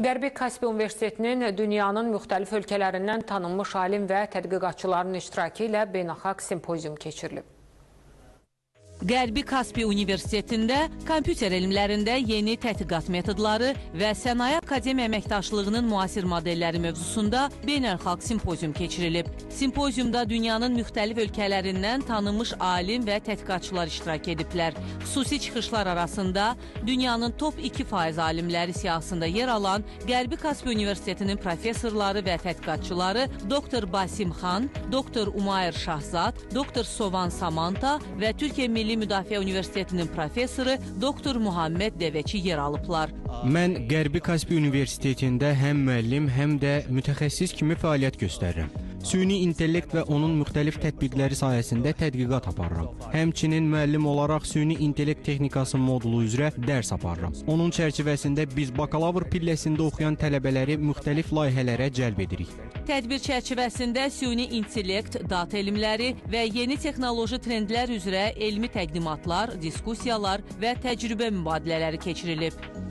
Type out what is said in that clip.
Qərbi Kaspia Universitetinin dünyanın müxtəlif ölkələrindən tanınmış alim və tədqiqatçıların iştirakı ilə beynəlxalq simpozium keçirilib. Qərbi Kaspia Universitetində kompüter elmlərində yeni tədqiqat metodları və Sənaye Akademiya əməkdaşlığının müasir modelləri mövzusunda beynəlxalq simpozium keçirilib. Simpoziumda dünyanın müxtəlif ölkələrindən tanınmış alim və tədqiqatçılar iştirak ediblər. Xüsusi çıxışlar arasında dünyanın top 2% alimləri siyahısında yer alan Qərbi Kaspia Universitetinin professorları və tədqiqatçıları Dr. Basim Xan, Dr. Umayr Şahzad, Dr. Sovan Samanta və Türkiyə Milli Müdafiə Universitetinin professoru Dr. Muhammed Dəvəçi yer alıblar. Mən Qərbi Kaspia Universitetində həm müəllim, həm də mütəxəssis kimi fəaliyyət göstərirəm. Süni intellekt və onun müxtəlif tətbiqləri sayəsində tədqiqat aparıram. Həmçinin müəllim olaraq süni intellekt texnikası modulu üzrə dərs aparıram. Onun çərçivəsində biz bakalavr pilləsində oxuyan tələbələri müxtəlif layihələrə cəlb edirik. Tədbir çərçivəsində süni intellekt, data elmləri və yeni texnoloji trendlər üzrə elmi təqdimatlar, diskussiyalar və təcrübə mübadilələri keçirilib.